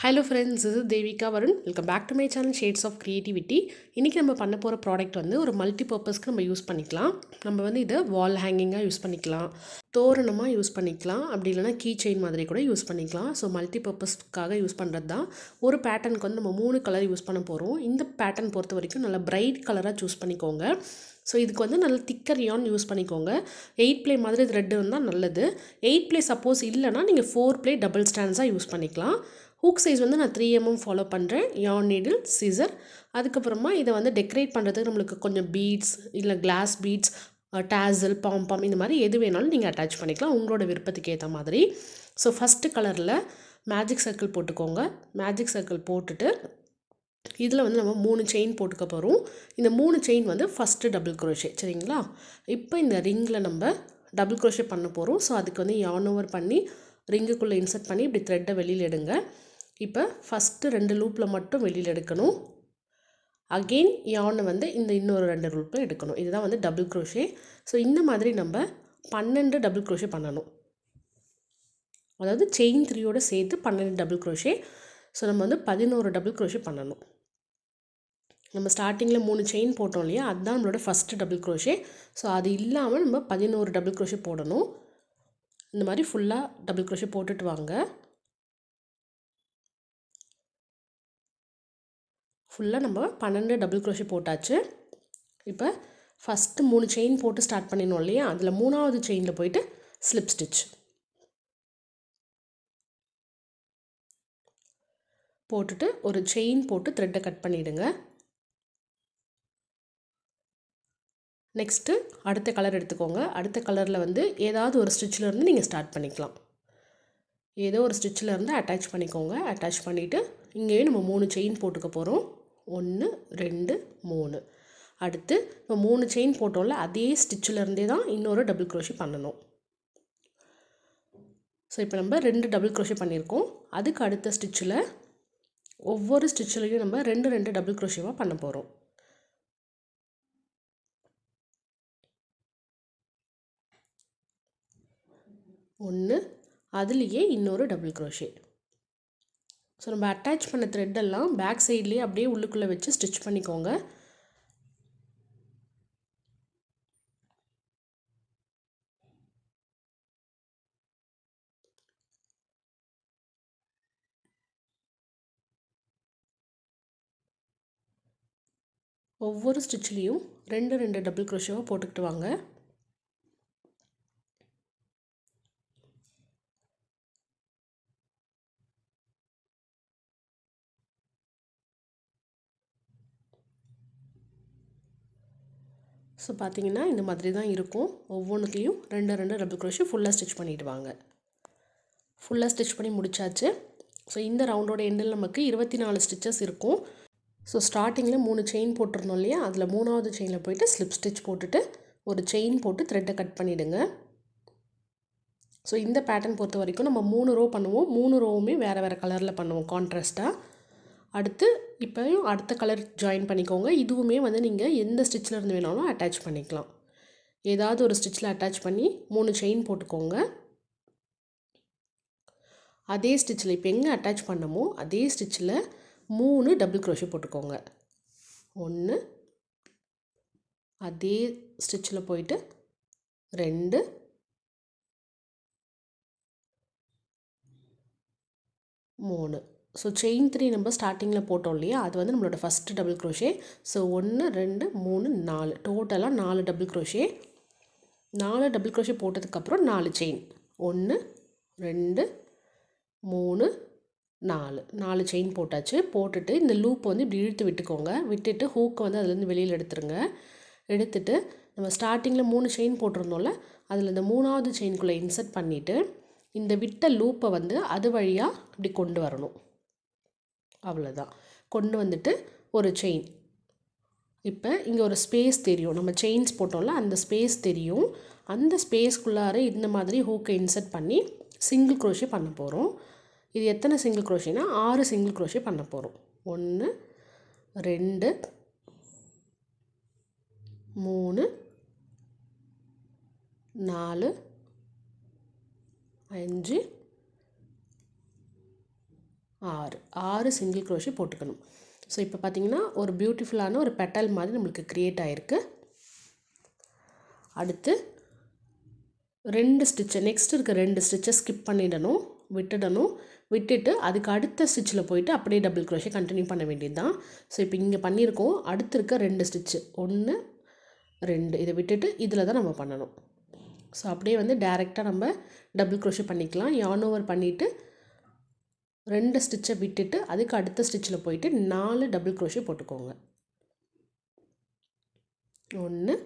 Hello friends, this is Devika Varun. Welcome back to my channel shades of creativity. இன்றைக்கி நம்ம பண்ண போகிற ப்ராடக்ட் வந்து ஒரு மல்டி பர்பஸ்க்கு நம்ம யூஸ் பண்ணிக்கலாம். நம்ம வந்து இதை வால் ஹேங்கிங்காக யூஸ் பண்ணிக்கலாம், தோரணமாக யூஸ் பண்ணிக்கலாம், அப்படி இல்லைனா கீ செயின் மாதிரி கூட யூஸ் பண்ணிக்கலாம். ஸோ மல்டி பர்பஸ்க்காக யூஸ் பண்ணுறது தான். ஒரு பேட்டர்னுக்கு வந்து நம்ம 3 கலர் யூஸ் பண்ண போகிறோம். இந்த பேட்டர்ன் பொறுத்த வரைக்கும் நல்லா பிரைட் கலராக சூஸ் பண்ணிக்கோங்க. ஸோ இதுக்கு வந்து நல்ல திக்கர் யான் யூஸ் பண்ணிக்கோங்க. 8 ப்ளே மாதிரி த்ரெட் இருந்தால் நல்லது. 8 ப்ளே சப்போஸ் இல்லைனா நீங்கள் 4 ப்ளே டபுள் ஸ்டாண்ட்ஸாக யூஸ் பண்ணிக்கலாம். ஹூக் சைஸ் வந்து நான் 3 mm ஃபாலோ பண்ணுறேன். யான் நீடில், சிசர். அதுக்கப்புறமா இதை வந்து டெக்கரேட் பண்ணுறதுக்கு நம்மளுக்கு கொஞ்சம் பீட்ஸ் இல்லை கிளாஸ் பீட்ஸ், டேசல், பாம் இந்த மாதிரி எது வேணாலும் நீங்கள் அட்டாச் பண்ணிக்கலாம் உங்களோட விருப்பத்துக்கு ஏற்ற மாதிரி. ஸோ ஃபஸ்ட்டு கலரில் மேஜிக் சர்க்கிள் போட்டுக்கோங்க. மேஜிக் சர்க்கிள் போட்டுட்டு இதில் வந்து நம்ம 3 செயின் போட்டுக்க போகிறோம். இந்த 3 செயின் வந்து ஃபஸ்ட்டு டபுள் குரோஷே, சரிங்களா? இப்போ இந்த ரிங்கில் நம்ம டபுள் குரோஷே பண்ண போகிறோம். ஸோ அதுக்கு வந்து யான் ஓவர் பண்ணி ரிங்குக்குள்ளே இன்சர்ட் பண்ணி இப்படி த்ரெட்டை வெளியில் எடுங்க. இப்போ ஃபஸ்ட்டு 2 லூப்பில் மட்டும் வெளியில் எடுக்கணும். அகெயின் யானை வந்து இந்த இன்னொரு 2 லூப்பில் எடுக்கணும். இதுதான் வந்து டபுள் குரோஷே. ஸோ இந்த மாதிரி நம்ம 12 டபுள் குரோஷே பண்ணணும். அதாவது செயின் 3யோடு சேர்த்து 12 டபுள் குரோஷே. ஸோ நம்ம வந்து 11 டபுள் குரோஷே பண்ணணும். நம்ம ஸ்டார்டிங்கில் 3 செயின் போட்டோம் இல்லையா, அதுதான் நம்மளோட ஃபஸ்ட்டு டபுள் குரோஷே. ஸோ அது இல்லாமல் நம்ம 11 டபுள் குரோஷே போடணும். இந்த மாதிரி ஃபுல்லாக டபுள் குரோஷே போட்டுட்டு வாங்க. ஃபுல்லாக நம்ம 12 டபுள் குரோஷே போட்டாச்சு. இப்போ ஃபஸ்ட்டு 3 செயின் போட்டு ஸ்டார்ட் பண்ணிடணும் இல்லையா, அதில் 3வது செயினில் போயிட்டு ஸ்லிப் ஸ்டிச் போட்டுட்டு ஒரு செயின் போட்டு த்ரெட்டை கட் பண்ணிவிடுங்க. நெக்ஸ்ட்டு அடுத்த கலர் எடுத்துக்கோங்க. அடுத்த கலரில் வந்து ஏதாவது ஒரு ஸ்டிச்சில் இருந்து நீங்கள் ஸ்டார்ட் பண்ணிக்கலாம். ஏதோ ஒரு ஸ்டிச்சில் இருந்து அட்டாச் பண்ணிக்கோங்க. அட்டாச் பண்ணிவிட்டு இங்கேயும் நம்ம 3 செயின் போட்டுக்க போகிறோம். 1 2 3. அடுத்து இப்போ 3 செயின் போட்டோம்ல, அதே ஸ்டிச்சில் இருந்தே தான் இன்னொரு டபுள் குரோஷே பண்ணணும். ஸோ இப்போ நம்ம 2 டபுள் குரோஷே பண்ணியிருக்கோம். அதுக்கு அடுத்த ஸ்டிச்சில் ஒவ்வொரு ஸ்டிச்சிலையும் நம்ம 2 டபுள் குரோஷேவாக பண்ண போகிறோம். ஒன்று, அதுலேயே இன்னொரு டபுள் குரோஷே. ஸோ நம்ம அட்டாச் பண்ண த்ரெட்டெல்லாம் பேக் சைட்லேயே அப்படியே உள்ளுக்குள்ளே வச்சு ஸ்டிச் பண்ணிக்கோங்க. ஒவ்வொரு ஸ்டிச்லேயும் 2 டபுள் குரோஷேவாக போட்டுக்கிட்டு வாங்க. ஸோ பார்த்தீங்கன்னா இந்த மாதிரி தான் இருக்கும். ஒவ்வொன்றுத்தையும் 2 டபுள் குரோஷே ஃபுல்லாக ஸ்டிச் பண்ணிவிடுவாங்க. ஃபுல்லாக ஸ்டிச் பண்ணி முடிச்சாச்சு. ஸோ இந்த ரவுண்டோட எண்டில் நமக்கு 24 ஸ்டிச்சஸ் இருக்கும். ஸோ ஸ்டார்டிங்கில் 3 செயின் போட்டிருந்தோம் இல்லையா, அதில் 3வது செயினில் போய்ட்டு ஸ்லிப் ஸ்டிச் போட்டுட்டு ஒரு செயின் போட்டு த்ரெட்டை கட் பண்ணிவிடுங்க. ஸோ இந்த பேட்டர்ன் பொறுத்த வரைக்கும் நம்ம 3 ரோ பண்ணுவோம். 3 ரோவுமே வேறு கலரில் பண்ணுவோம் கான்ட்ராஸ்ட்டாக. அடுத்து இப்போயும் அடுத்த கலர் ஜாயின் பண்ணிக்கோங்க. இதுவுமே வந்து நீங்கள் எந்த ஸ்டிச்சில் இருந்து வேணாலும் அட்டாச் பண்ணிக்கலாம். ஏதாவது ஒரு ஸ்டிச்சில் அட்டாச் பண்ணி 3 செயின் போட்டுக்கோங்க. அதே ஸ்டிச்சில் இப்போ எங்கே அட்டாச் பண்ணமோ அதே ஸ்டிச்சில் 3 டபுள் குரோஷே போட்டுக்கோங்க. 1, அதே ஸ்டிச்சில் போயிட்டு 2, 3. ஸோ செயின் 3 நம்ம ஸ்டார்டிங்கில் போட்டோம் இல்லையா, அது வந்து நம்மளோட ஃபஸ்ட்டு டபுள் குரோஷே. ஸோ 1 2 3 4 டோட்டலாக 4 டபுள் குரோஷே. 4 டபுள் குரோஷே போட்டதுக்கப்புறம் 4 செயின். 1 2 3 4 செயின் போட்டாச்சு. போட்டுட்டு இந்த லூப் வந்து இப்படி இழுத்து விட்டுக்கோங்க. விட்டுட்டு ஹூக்கை வந்து அதுலேருந்து வெளியில் எடுத்துருங்க. எடுத்துட்டு நம்ம ஸ்டார்டிங்கில் 3 செயின் போட்டிருந்தோம்ல, அதில் இந்த 3வது செயின்குள்ளே இன்சர்ட் பண்ணிவிட்டு இந்த விட்ட லூப்பை வந்து அது வழியாக இப்படி கொண்டு வரணும். அவ்வளோதான். கொண்டு வந்துட்டு ஒரு செயின். இப்போ இங்கே ஒரு ஸ்பேஸ் தெரியும், நம்ம செயின்ஸ் போட்டோம்ல அந்த ஸ்பேஸ் தெரியும். அந்த ஸ்பேஸ்க்குள்ளார இந்த மாதிரி ஹூக்கை இன்சர்ட் பண்ணி சிங்கிள் குரோஷே பண்ண போகிறோம். இது எத்தனை சிங்கிள் குரோஷேனா 6 சிங்கிள் குரோஷே பண்ண போகிறோம். 1 2 3 4 5 6 சிங்கிள் க்ரோஷே போட்டுக்கணும். ஸோ இப்போ பார்த்திங்கன்னா ஒரு பியூட்டிஃபுல்லான ஒரு பெட்டல் மாதிரி நம்மளுக்கு க்ரியேட் ஆகிருக்கு. அடுத்து 2 ஸ்டிச்சை நெக்ஸ்ட் இருக்க 2 ஸ்டிச்சை ஸ்கிப் பண்ணிடணும், விட்டுட்டு அதுக்கு அடுத்த ஸ்டிச்சில் போயிட்டு அப்படியே டபுள் க்ரோஷே கண்டினியூ பண்ண வேண்டியது தான். ஸோ இப்போ இங்கே பண்ணியிருக்கோம். அடுத்து இருக்க 2 ஸ்டிச்சு 1 2 இதை விட்டுட்டு இதில் தான் நம்ம பண்ணணும். ஸோ அப்படியே வந்து டைரெக்டாக நம்ம டபுள் க்ரோஷே பண்ணிக்கலாம். yarn over பண்ணிவிட்டு 2 ஸ்டிச்சை விட்டுட்டு அதுக்கு அடுத்த ஸ்டிச்சில் போயிட்டு 4 டபுள் க்ரோஷே போட்டுக்கோங்க. 1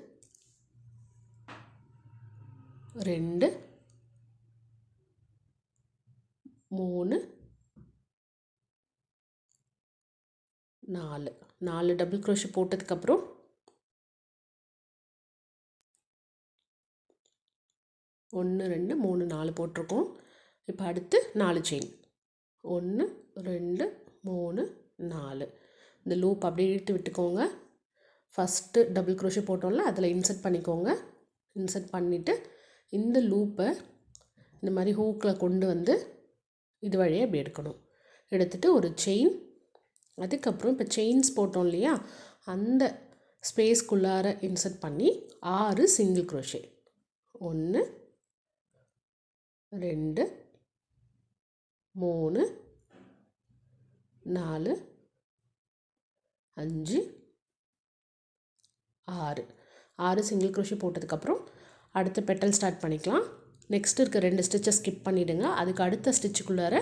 2 3 4 டபுள் க்ரோஷே போட்டதுக்கப்புறம் 1 2 3 4 போட்டிருக்கோம். இப்போ அடுத்து 4 செயின் 1 2 3 4 இந்த லூப் அப்படியே இழுத்து விட்டுக்கோங்க. ஃபஸ்ட்டு டபுள் க்ரோஷே போட்டோம்ல அதில் இன்சர்ட் பண்ணிக்கோங்க. இன்சர்ட் பண்ணிவிட்டு இந்த லூப்பை இந்த மாதிரி ஹூக்கில் கொண்டு வந்து இது வழியாக இப்படி எடுக்கணும். எடுத்துகிட்டு ஒரு செயின், அதுக்கப்புறம் இப்போ செயின்ஸ் போட்டோம் இல்லையா அந்த ஸ்பேஸ்க்குள்ளார இன்சர்ட் பண்ணி 6 சிங்கிள் க்ரோஷே 1 2 3 4 5 6 சிங்கிள் க்ரோஷே போட்டதுக்கப்புறம் அடுத்த பெட்டல் ஸ்டார்ட் பண்ணிக்கலாம். நெக்ஸ்ட் இருக்க 2 ஸ்டிச்சை ஸ்கிப் பண்ணிவிடுங்க. அதுக்கு அடுத்த ஸ்டிச்சுக்குள்ளார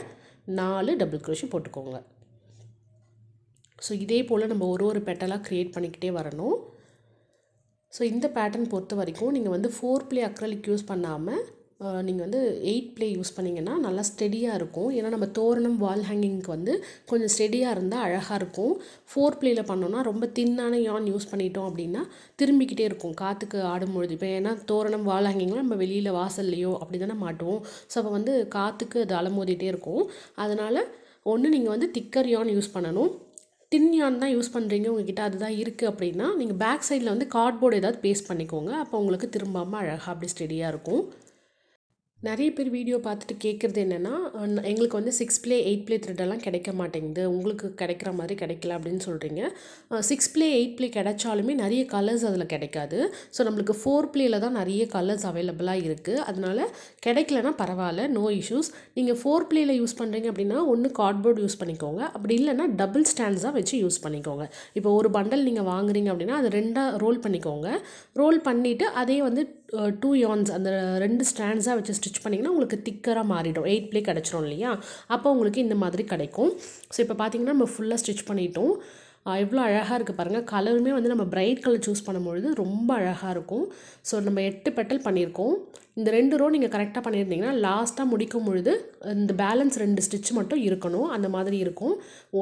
4 டபுள் க்ரோஷே போட்டுக்கோங்க. ஸோ இதே போல் நம்ம ஒரு பெட்டலாக க்ரியேட் பண்ணிக்கிட்டே வரணும். ஸோ இந்த பேட்டர்ன் பொறுத்த வரைக்கும் நீங்கள் வந்து 4 ப்ளே அக்ரலிக் யூஸ் பண்ணாமல் நீங்கள் வந்து 8 ப்ளே யூஸ் பண்ணிங்கன்னா நல்லா ஸ்டெடியாக இருக்கும். ஏன்னா நம்ம தோரணம் வால் ஹேங்கிங்க்கு வந்து கொஞ்சம் ஸ்டெடியாக இருந்தால் அழகாக இருக்கும். 4 ப்ளேயில் பண்ணோன்னா ரொம்ப தின்னான yarn யூஸ் பண்ணிட்டோம் அப்படின்னா திரும்பிக்கிட்டே இருக்கும் காற்றுக்கு ஆடும்பொழுது. இப்போ ஏன்னா தோரணம் வால் ஹேங்கிங்லாம் நம்ம வெளியில் வாசல்லையோ அப்படி தானே மாட்டுவோம். ஸோ அப்போ வந்து காற்றுக்கு அது அலமோதிட்டே இருக்கும். அதனால் ஒன்று நீங்கள் வந்து திக்கர் yarn யூஸ் பண்ணணும். தின் yarn தான் யூஸ் பண்ணுறீங்க, உங்ககிட்ட அதுதான் இருக்குது அப்படின்னா நீங்கள் பேக் சைடில் வந்து கார்ட்போர்டு ஏதாவது பேஸ்ட் பண்ணிக்கோங்க. அப்போ உங்களுக்கு திரும்பாமல் அழகாக அப்படி ஸ்டெடியாக இருக்கும். நிறைய பேர் வீடியோ பார்த்துட்டு கேட்குறது என்னென்னா, எங்களுக்கு வந்து 6 ப்ளே 8 ப்ளே த்ரெட்டெல்லாம் கிடைக்க மாட்டேங்குது, உங்களுக்கு கிடைக்கிற மாதிரி கிடைக்கல அப்படின்னு சொல்கிறீங்க. 6 ப்ளே 8 ப்ளே கிடைச்சாலுமே நிறைய கலர்ஸ் அதில் கிடைக்காது. ஸோ நம்மளுக்கு 4 ப்ளேயில் தான் நிறைய கலர்ஸ் அவைலபிளாக இருக்குது. அதனால் கிடைக்கலனா பரவாயில்ல, நோ இஷ்யூஸ். நீங்கள் 4 ப்ளேயில் யூஸ் பண்ணுறீங்க அப்படின்னா ஒன்று கார்ட்போர்டு யூஸ் பண்ணிக்கோங்க, அப்படி இல்லைனா டபுள் ஸ்டாண்ட்ஸாக வச்சு யூஸ் பண்ணிக்கோங்க. இப்போ ஒரு பண்டல் நீங்கள் வாங்குறீங்க அப்படின்னா அது 2ஆக ரோல் பண்ணிக்கோங்க. ரோல் பண்ணிவிட்டு அதே வந்து 2 yarns அந்த 2 ஸ்டாண்ட்ஸாக வச்சு ஸ்டிச் பண்ணிங்கன்னா உங்களுக்கு திக்கராக மாறிடும். 8 ப்ளே கிடச்சிரும் இல்லையா, அப்போ உங்களுக்கு இந்த மாதிரி கிடைக்கும். ஸோ இப்போ பார்த்தீங்கன்னா நம்ம ஃபுல்லாக ஸ்டிச் பண்ணிட்டோம். எவ்வளோ அழகாக இருக்குது பாருங்கள். கலருமே வந்து நம்ம பிரைட் கலர் சூஸ் பண்ணும்பொழுது ரொம்ப அழகாக இருக்கும். ஸோ நம்ம 8 பெட்டல் பண்ணியிருக்கோம். இந்த 2 ரோ நீங்கள் கரெக்டாக பண்ணியிருந்தீங்கன்னா லாஸ்ட்டாக முடிக்கும் பொழுது இந்த பேலன்ஸ் 2 ஸ்டிச் மட்டும் இருக்கணும், அந்த மாதிரி இருக்கும்.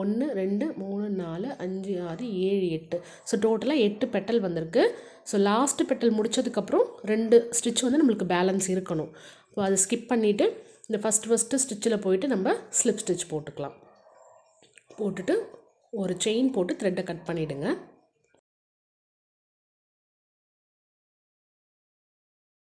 1 2 3 4 5 6 7 8 ஸோ டோட்டலாக 8 பெட்டல் வந்திருக்கு. ஸோ லாஸ்ட்டு பெட்டல் முடித்ததுக்கப்புறம் 2 ஸ்டிச் வந்து நம்மளுக்கு பேலன்ஸ் இருக்கணும். ஸோ அதை ஸ்கிப் பண்ணிவிட்டு இந்த ஃபஸ்ட்டு ஸ்டிச்சில் போயிட்டு நம்ம ஸ்லிப் ஸ்டிச் போட்டுக்கலாம். போட்டுட்டு ஒரு செயின் போட்டு த்ரெட்டை கட் பண்ணிவிடுங்க.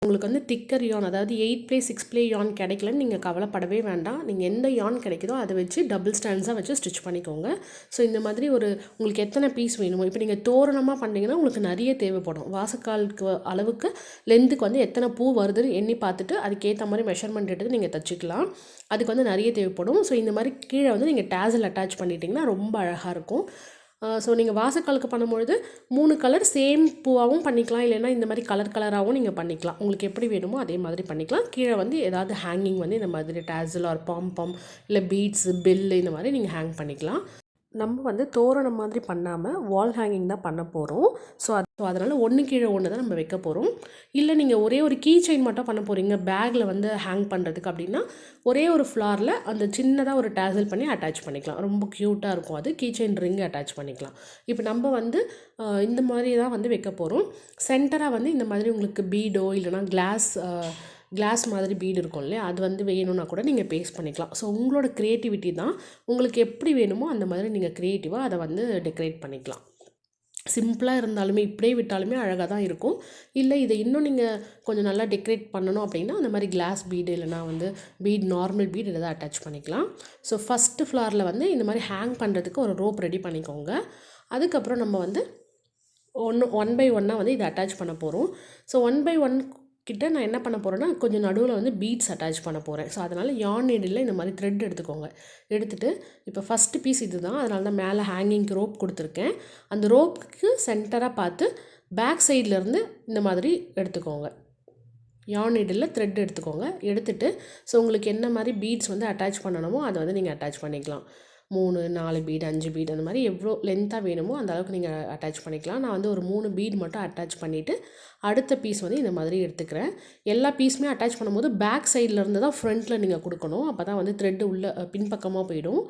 உங்களுக்கு வந்து திக்கர் yarn அதாவது 8 ப்ளே 6 ப்ளே yarn கிடைக்கலன்னு நீங்கள் கவலைப்படவே வேண்டாம். நீங்கள் எந்த yarn கிடைக்குதோ அதை வச்சு டபுள் ஸ்டாண்ட்ஸாக வச்சு ஸ்டிச் பண்ணிக்கோங்க. ஸோ இந்த மாதிரி உங்களுக்கு எத்தனை பீஸ் வேணுமோ, இப்போ நீங்கள் தோரணமாக பண்ணிங்கன்னா உங்களுக்கு நிறைய தேவைப்படும். வாசக்காலுக்கு அளவுக்கு லென்த்துக்கு வந்து எத்தனை பூ வருதுன்னு எண்ணி பார்த்துட்டு அதுக்கேற்ற மாதிரி மெஷர்மெண்ட் எடுத்து நீங்கள் தச்சுக்கலாம். அதுக்கு வந்து நிறைய தேவைப்படும். ஸோ இந்த மாதிரி கீழே வந்து நீங்கள் டேசல் அட்டாச் பண்ணிட்டீங்கன்னா ரொம்ப அழகாக இருக்கும். ஸோ நீங்கள் வாசக்காலுக்கு பண்ணும்பொழுது 3 கலர் சேம் பூவாகவும் பண்ணிக்கலாம், இல்லைன்னா இந்த மாதிரி கலராகவும் நீங்கள் பண்ணிக்கலாம். உங்களுக்கு எப்படி வேணுமோ அதே மாதிரி பண்ணிக்கலாம். கீழே வந்து ஏதாவது ஹேங்கிங் வந்து இந்த மாதிரி டேசல் ஆர் பாம்பம் இல்லை பீட்ஸு பெல்லு இந்த மாதிரி நீங்கள் ஹேங் பண்ணிக்கலாம். நம்ம வந்து தோரணம் மாதிரி பண்ணாமல் வால் ஹேங்கிங் தான் பண்ண போகிறோம். ஸோ அதனால் ஒன்று கீழே ஒன்று தான் நம்ம வைக்க போகிறோம். இல்லை நீங்கள் ஒரே ஒரு கீ செயின் மட்டும் பண்ண போகிறீங்க பேக்கில் வந்து ஹேங் பண்ணுறதுக்கு அப்படின்னா ஒரே ஒரு ஃப்ளாரில் அந்த சின்னதாக ஒரு டேசல் பண்ணி அட்டாச் பண்ணிக்கலாம். ரொம்ப க்யூட்டாக இருக்கும். அது கீ செயின் ரிங் அட்டாச் பண்ணிக்கலாம். இப்போ நம்ம வந்து இந்த மாதிரி தான் வந்து வைக்க போகிறோம். சென்டராக வந்து இந்த மாதிரி உங்களுக்கு பீடோ இல்லைனா கிளாஸ் மாதிரி பீடு இருக்கும் இல்லையா, அது வந்து வேணும்னா கூட நீங்கள் பேஸ்ட் பண்ணிக்கலாம். ஸோ உங்களோட க்ரியேட்டிவிட்டி தான், உங்களுக்கு எப்படி வேணுமோ அந்த மாதிரி நீங்கள் க்ரியேட்டிவாக அதை வந்து டெக்கரேட் பண்ணிக்கலாம். சிம்பிளாக இருந்தாலுமே இப்படியே விட்டாலுமே அழகாக தான் இருக்கும். இல்லை இதை இன்னும் நீங்கள் கொஞ்சம் நல்லா டெக்கரேட் பண்ணணும் அப்படின்னா அந்த மாதிரி கிளாஸ் பீடு இல்லைனா வந்து பீட் நார்மல் பீடு இதை அட்டாச் பண்ணிக்கலாம். ஸோ ஃபஸ்ட்டு ஃப்ளாரில் வந்து இந்த மாதிரி ஹேங் பண்ணுறதுக்கு ஒரு ரோப் ரெடி பண்ணிக்கோங்க. அதுக்கப்புறம் நம்ம வந்து ஒன் பை ஒன்னாக வந்து இதை அட்டாச் பண்ண போகிறோம். ஸோ 1 பை 1 கிட்ட நான் என்ன பண்ண போகிறேன்னா கொஞ்சம் நடுவில் வந்து பீட்ஸ் அட்டாச் பண்ண போகிறேன். ஸோ அதனால் யார்ன் நீடில் இந்த மாதிரி த்ரெட் எடுத்துக்கோங்க. எடுத்துகிட்டு இப்போ ஃபஸ்ட்டு பீஸ் இது தான், அதனால தான் மேலே ஹேங்கிங்க்கு ரோப் கொடுத்துருக்கேன். அந்த ரோப்புக்கு சென்டராக பார்த்து பேக் சைட்லேருந்து இந்த மாதிரி எடுத்துக்கோங்க. யார்ன் நீடில் த்ரெட் எடுத்துக்கோங்க. எடுத்துகிட்டு ஸோ உங்களுக்கு என்ன மாதிரி பீட்ஸ் வந்து அட்டாச் பண்ணணுமோ அதை வந்து நீங்கள் அட்டாச் பண்ணிக்கலாம். 3 4 பீட் 5 பீட் அந்த மாதிரி எவ்வளோ லென்த்தாக வேணுமோ அந்த அளவுக்கு நீங்கள் அட்டாச் பண்ணிக்கலாம். நான் வந்து ஒரு 3 பீட் மட்டும் அட்டாச் பண்ணிவிட்டு அடுத்த பீஸ் வந்து இந்த மாதிரி எடுத்துக்கிறேன். எல்லா பீஸுமே அட்டாச் பண்ணும்போது பேக் சைட்லேருந்து தான் ஃப்ரண்ட்டில் நீங்கள் கொடுக்கணும். அப்போ தான் வந்து த்ரெட்டு உள்ள பின்பக்கமாக போயிடும்.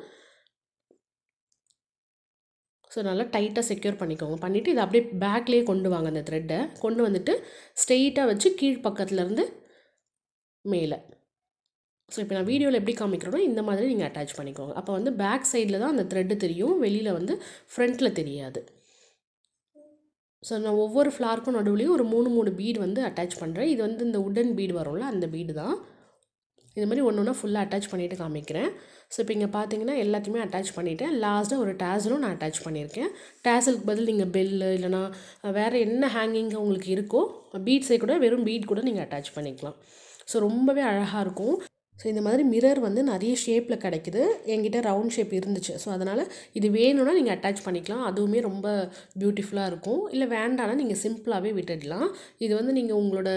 ஸோ நல்லா டைட்டாக செக்யூர் பண்ணிக்கோங்க. பண்ணிவிட்டு இதை அப்படியே பேக்லேயே கொண்டு வாங்க. அந்த த்ரெட்டை கொண்டு வந்துட்டு ஸ்ட்ரெயிட்டாக வச்சு கீழ் பக்கத்துலேருந்து மேலே. ஸோ இப்போ நான் வீடியோவில் எப்படி காமிக்கிறேனோ இந்த மாதிரி நீங்கள் அட்டாச் பண்ணிக்கோங்க. அப்போ வந்து பேக் சைடில் தான் அந்த த்ரெட்டு தெரியும், வெளியில் வந்து ஃப்ரண்ட்டில் தெரியாது. ஸோ நான் ஒவ்வொரு ஃப்ளாருக்கும் நடுவுலையும் ஒரு 3 பீடு வந்து அட்டாச் பண்ணுறேன். இது வந்து இந்த உட்டன் பீடு வரும்ல அந்த பீடு தான். இது மாதிரி ஒன்று ஒன்றா ஃபுல்லாக அட்டாச் பண்ணிவிட்டு காமிக்கிறேன். ஸோ இப்போ இங்கே பார்த்தீங்கன்னா எல்லாத்தையுமே அட்டாச் பண்ணிவிட்டேன். லாஸ்ட்டாக ஒரு டேசலும் நான் அட்டாச் பண்ணியிருக்கேன். டேசலுக்கு பதில் நீங்கள் பெல்லு இல்லைனா வேறு என்ன ஹேங்கிங் உங்களுக்கு இருக்கோ பீட்ஸை கூட வெறும் பீட் கூட நீங்கள் அட்டாச் பண்ணிக்கலாம். ஸோ ரொம்பவே அழகாக இருக்கும். ஸோ இந்த மாதிரி மிரர் வந்து நிறைய ஷேப்பில் கிடைக்குது. என்கிட்ட ரவுண்ட் ஷேப் இருந்துச்சு. ஸோ அதனால் இது வேணும்னா நீங்கள் அட்டாச் பண்ணிக்கலாம். அதுவுமே ரொம்ப பியூட்டிஃபுல்லாக இருக்கும். இல்லை வேண்டாம்னா நீங்கள் சிம்பிளாகவே விட்டுடலாம். இது வந்து நீங்கள் உங்களோட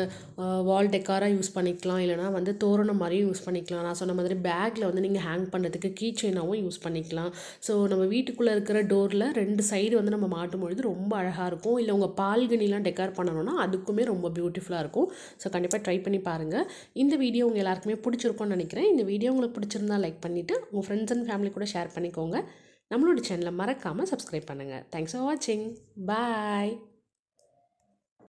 வால் டெக்காராக யூஸ் பண்ணிக்கலாம். இல்லைனா வந்து தோரணம் மாதிரியும் யூஸ் பண்ணிக்கலாம். நான் சொன்ன மாதிரி பேக்கில் வந்து நீங்கள் ஹேங் பண்ணுறதுக்கு கீ செயினாகவும் யூஸ் பண்ணிக்கலாம். ஸோ நம்ம வீட்டுக்குள்ளே இருக்கிற டோரில் 2 சைடு வந்து நம்ம மாட்டும் பொழுது ரொம்ப அழகாக இருக்கும். இல்லை உங்கள் பால்கனிலாம் டெக்கார் பண்ணணும்னா அதுக்குமே ரொம்ப பியூட்டிஃபுல்லாக இருக்கும். ஸோ கண்டிப்பாக ட்ரை பண்ணி பாருங்கள். இந்த வீடியோ உங்கள் எல்லாருக்குமே பிடிச்சிருக்கும்னு நினைக்கிறேன். இந்த வீடியோ உங்களுக்கு பிடிச்சிருந்தா லைக் பண்ணிவிட்டு உங்கள் ஃப்ரெண்ட்ஸ் அண்ட் ஃபேமிலி கூட ஷேர் பண்ணிக்கோங்க. நம்மளோட சேனலை மறக்காமல் சப்ஸ்கிரைப் பண்ணுங்கள். தேங்க்ஸ் ஃபார் வாட்சிங். பாய்.